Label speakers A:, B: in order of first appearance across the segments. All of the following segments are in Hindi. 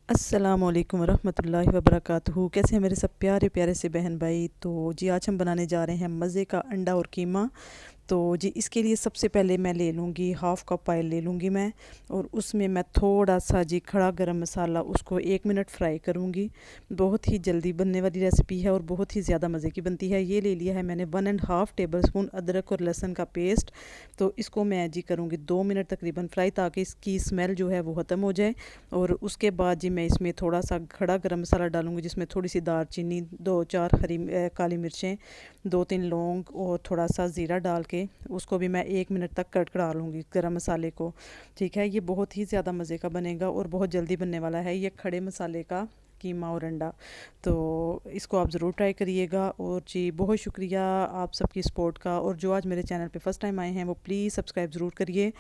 A: अस्सलामुअलैकुम वरहमतुल्लाहि वबरकातुहू। कैसे हैं मेरे सब प्यारे प्यारे से बहन भाई। तो जी आज हम बनाने जा रहे हैं मज़े का अंडा और कीमा। तो जी इसके लिए सबसे पहले मैं ले लूँगी हाफ़ कप ऑयल ले लूँगी मैं, और उसमें मैं थोड़ा सा जी खड़ा गरम मसाला उसको 1 मिनट फ्राई करूँगी। बहुत ही जल्दी बनने वाली रेसिपी है और बहुत ही ज़्यादा मज़े की बनती है। ये ले लिया है मैंने 1.5 टेबल स्पून अदरक और लहसुन का पेस्ट। तो इसको मैं जी करूँगी 2 मिनट तकरीबन फ्राई, ताकि इसकी स्मेल जो है वो ख़त्म हो जाए। और उसके बाद जी मैं इसमें थोड़ा सा खड़ा गरम मसाला डालूँगी, जिसमें थोड़ी सी दालचीनी, 2-4 काली मिर्चें, 2-3 लौंग और थोड़ा सा ज़ीरा डाल के उसको भी मैं 1 मिनट तक कड़कड़ा लूँगी गरम मसाले को। ठीक है, ये बहुत ही ज़्यादा मज़े का बनेगा और बहुत जल्दी बनने वाला है ये खड़े मसाले का कीमा और अंडा। तो इसको आप ज़रूर ट्राई करिएगा। और जी बहुत शुक्रिया आप सबकी सपोर्ट का, और जो आज मेरे चैनल पे फ़र्स्ट टाइम आए हैं वो प्लीज़ सब्सक्राइब ज़रूर करिए।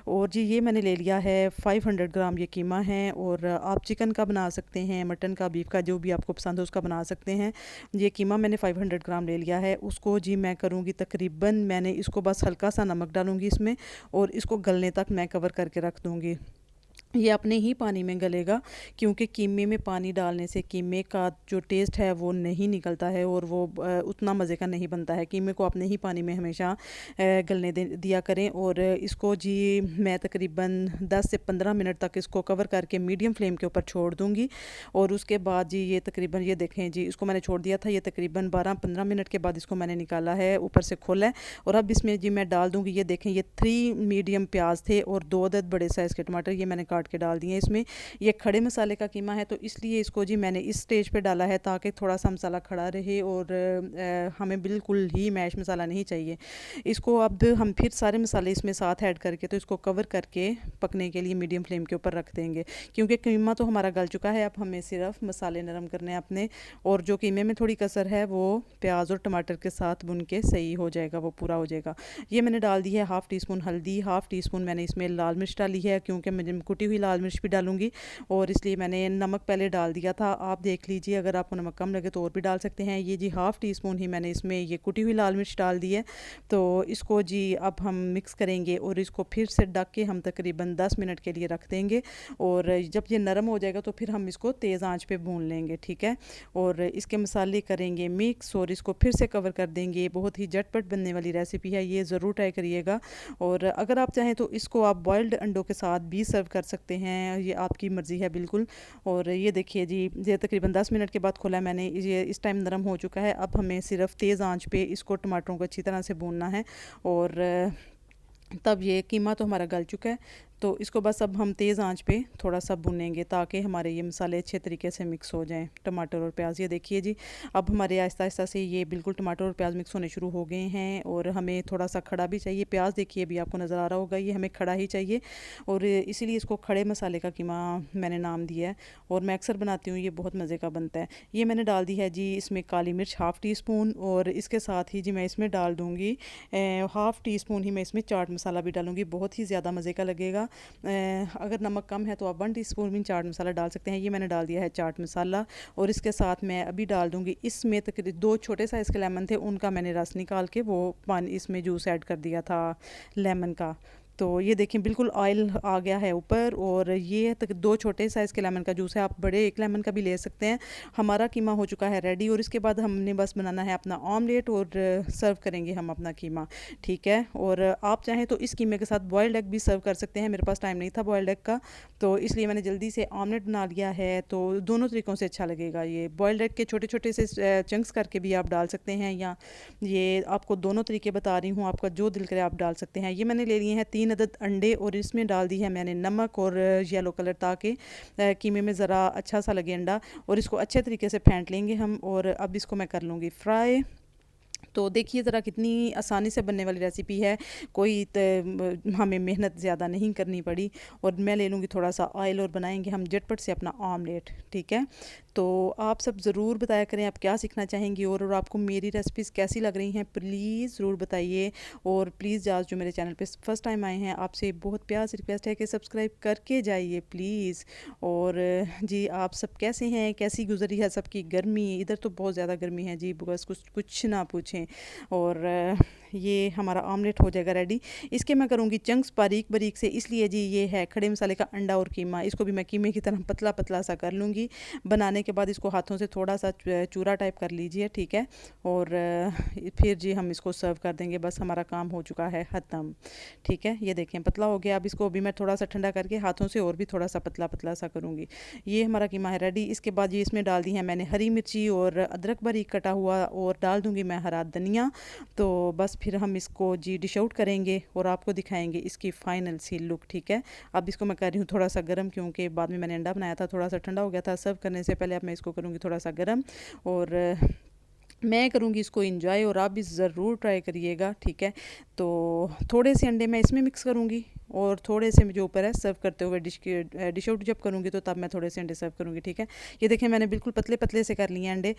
A: और जी ये मैंने ले लिया है 500 ग्राम ये कीमा है, और आप चिकन का बना सकते हैं, मटन का, बीफ का, जो भी आपको पसंद हो उसका बना सकते हैं। ये कीमा मैंने 500 ग्राम ले लिया है। उसको जी मैं करूँगी तकरीबन, मैंने इसको बस हल्का सा नमक डालूँगी इसमें, और इसको गलने तक मैं कवर करके रख दूँगी। ये अपने ही पानी में गलेगा, क्योंकि कीमे में पानी डालने से कीमे का जो टेस्ट है वो नहीं निकलता है, और वो उतना मज़े का नहीं बनता है। कीमे को अपने ही पानी में हमेशा गलने दिया करें। और इसको जी मैं तकरीबन 10 से 15 मिनट तक इसको कवर करके मीडियम फ्लेम के ऊपर छोड़ दूँगी। और उसके बाद जी ये तकरीबन, ये देखें जी, इसको मैंने छोड़ दिया था, ये तकरीबन 12-15 मिनट के बाद इसको मैंने निकाला है, ऊपर से खोला है। और अब इसमें जी मैं डाल दूँगी, ये देखें ये 3 मीडियम प्याज थे और 2 अदद बड़े साइज़ के टमाटर, ये मैंने काट के डाल दिए इसमें। ये खड़े मसाले का कीमा है, तो इसलिए इसको जी मैंने इस स्टेज पे डाला है, ताकि थोड़ा सा मसाला खड़ा रहे, और हमें बिल्कुल ही मैश मसाला नहीं चाहिए। इसको अब हम फिर सारे मसाले इसमें साथ ऐड करके, तो इसको कवर करके पकने के लिए मीडियम फ्लेम के ऊपर रख देंगे, क्योंकि कीमा तो हमारा गल चुका है। अब हमें सिर्फ मसाले नरम करने हैं अपने, और जो कीमे में थोड़ी कसर है वो प्याज और टमाटर के साथ भुन के सही हो जाएगा, वो पूरा हो जाएगा। ये मैंने डाल दी है हाफ़ टी स्पून हल्दी, हाफ़ टी स्पून मैंने इसमें लाल मिर्च डाली है, क्योंकि मुझे कुटी हुई लाल मिर्च भी डालूंगी, और इसलिए मैंने नमक पहले डाल दिया था। आप देख लीजिए, अगर आपको नमक कम लगे तो और भी डाल सकते हैं। ये जी हाफ़ टी स्पून ही मैंने इसमें ये कुटी हुई लाल मिर्च डाल दी है। तो इसको जी अब हम मिक्स करेंगे, और इसको फिर से ढक के हम तकरीबन 10 मिनट के लिए रख देंगे। और जब ये नरम हो जाएगा तो फिर हम इसको तेज़ आंच पे भून लेंगे। ठीक है, और इसके मसाले करेंगे मिक्स, और इसको फिर से कवर कर देंगे। बहुत ही झटपट बनने वाली रेसिपी है, ये ज़रूर ट्राई करिएगा। और अगर आप चाहें तो इसको आप बॉयल्ड अंडों के साथ भी सर्व कर सकते हैं, ये आपकी मर्ज़ी है बिल्कुल। और ये देखिए जी, ये तकरीबन 10 मिनट के बाद खोला है मैंने, ये इस टाइम नरम हो चुका है। अब हमें सिर्फ तेज़ आंच पे इसको टमाटरों को अच्छी तरह से भूनना है, और तब ये कीमा तो हमारा गल चुका है। तो इसको बस अब हम तेज़ आंच पे थोड़ा सा भुनेंगे, ताकि हमारे ये मसाले अच्छे तरीके से मिक्स हो जाएं, टमाटर और प्याज। ये देखिए जी, अब हमारे आहिस्ता आहिस्ता से ये बिल्कुल टमाटर और प्याज मिक्स होने शुरू हो गए हैं, और हमें थोड़ा सा खड़ा भी चाहिए। प्याज देखिए अभी आपको नज़र आ रहा होगा, ये हमें खड़ा ही चाहिए, और इसीलिए इसको खड़े मसाले का कीमा मैंने नाम दिया है। और मैं अक्सर बनाती हूँ, ये बहुत मज़े का बनता है। ये मैंने डाल दी है जी इसमें काली मिर्च हाफ़ टी स्पून, और इसके साथ ही जी मैं इसमें डाल दूँगी हाफ़ टी स्पून ही मैं इसमें चाट मसाला भी डालूँगी, बहुत ही ज़्यादा मज़े का लगेगा। अगर नमक कम है तो आप 1 टीस्पून भी चाट मसाला डाल सकते हैं। ये मैंने डाल दिया है चाट मसाला, और इसके साथ मैं अभी डाल दूँगी इसमें तक 2 छोटे साइज़ के लेमन थे, उनका मैंने रस निकाल के वो पानी इसमें जूस ऐड कर दिया था लेमन का। तो ये देखें बिल्कुल ऑयल आ गया है ऊपर, और ये तक 2 छोटे साइज़ के लेमन का जूस है, आप बड़े 1 लेमन का भी ले सकते हैं। हमारा कीमा हो चुका है रेडी, और इसके बाद हमने बस बनाना है अपना ऑमलेट, और सर्व करेंगे हम अपना कीमा। ठीक है, और आप चाहें तो इस कीमे के साथ बॉयल्ड एग भी सर्व कर सकते हैं। मेरे पास टाइम नहीं था बॉयल्ड एग का, तो इसलिए मैंने जल्दी से ऑमलेट बना लिया है। तो दोनों तरीक़ों से अच्छा लगेगा। ये बॉयल्ड एग के छोटे छोटे से चंक्स करके भी आप डाल सकते हैं, या ये आपको दोनों तरीके बता रही हूँ, आपका जो दिल करे आप डाल सकते हैं। ये मैंने ले लिए हैं 3 अदद अंडे, और इसमें डाल दी है मैंने नमक और येलो कलर, ताकि कीमे में ज़रा अच्छा सा लगे अंडा। और इसको अच्छे तरीके से फेंट लेंगे हम, और अब इसको मैं कर लूँगी फ्राई। तो देखिए ज़रा कितनी आसानी से बनने वाली रेसिपी है, कोई हमें मेहनत ज़्यादा नहीं करनी पड़ी। और मैं ले लूँगी थोड़ा सा ऑयल, और बनाएंगे हम झटपट से अपना ऑमलेट। ठीक है, तो आप सब ज़रूर बताया करें आप क्या सीखना चाहेंगी, और आपको मेरी रेसिपीज़ कैसी लग रही हैं, प्लीज़ ज़रूर बताइए। और प्लीज़ आज जो मेरे चैनल पे फर्स्ट टाइम आए हैं, आपसे बहुत प्यार से रिक्वेस्ट है कि सब्सक्राइब करके जाइए प्लीज़। और जी आप सब कैसे हैं, कैसी गुजरी है सबकी गर्मी? इधर तो बहुत ज़्यादा गर्मी है जी, बस कुछ कुछ ना पूछें। और ये हमारा ऑमलेट हो जाएगा रेडी। इसके मैं करूँगी चंक्स बारीक बारीक से, इसलिए जी ये है खड़े मसाले का अंडा और कीमा। इसको भी मैं कीमे की तरह पतला पतला सा कर लूँगी। बनाने के बाद इसको हाथों से थोड़ा सा चूरा टाइप कर लीजिए, ठीक है। और फिर जी हम इसको सर्व कर देंगे। बस हमारा काम हो चुका है ख़त्म, ठीक है। ये देखें पतला हो गया। अब इसको भी मैं थोड़ा सा ठंडा करके हाथों से और भी थोड़ा सा पतला पतला सा करूँगी। ये हमारा कीमा है रेडी। इसके बाद ये इसमें डाल दी है मैंने हरी मिर्ची और अदरक बारीक कटा हुआ, और डाल दूँगी मैं हरा धनिया। तो बस फिर हम इसको जी डिश आउट करेंगे और आपको दिखाएंगे इसकी फ़ाइनल सी लुक, ठीक है। अब इसको मैं कर रही हूँ थोड़ा सा गर्म, क्योंकि बाद में मैंने अंडा बनाया था, थोड़ा सा ठंडा हो गया था। सर्व करने से पहले अब मैं इसको करूँगी थोड़ा सा गर्म, और मैं करूँगी इसको इंजॉय, और आप भी ज़रूर ट्राई करिएगा, ठीक है। तो थोड़े से अंडे मैं इसमें मिक्स करूँगी, और थोड़े से जो ऊपर है सर्व करते हुए डिश आउट जब करूँगी तो तब मैं थोड़े से अंडे सर्व करूँगी, ठीक है। ये देखें मैंने बिल्कुल पतले पतले से कर लिए हैं अंडे।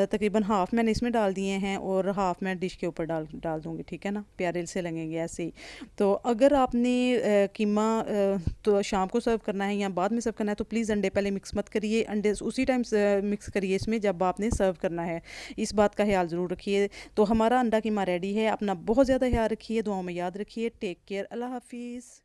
A: तकरीबन हाफ़ मैंने इसमें डाल दिए हैं, और हाफ़ मैं डिश के ऊपर डाल दूँगी, ठीक है ना। प्यारे से लगेंगे ऐसे ही। तो अगर आपने कीमा तो शाम को सर्व करना है या बाद में सर्व करना है, तो प्लीज़ अंडे पहले मिक्स मत करिए। अंडे उसी टाइम मिक्स करिए इसमें जब आपने सर्व करना है। इस बात का ख्याल ज़रूर रखिए। तो हमारा अंडा कीमा रेडी है। अपना बहुत ज़्यादा ख्याल रखिए, दुआओं में याद रखिए। टेक केयर, अल्लाह हाफिज़।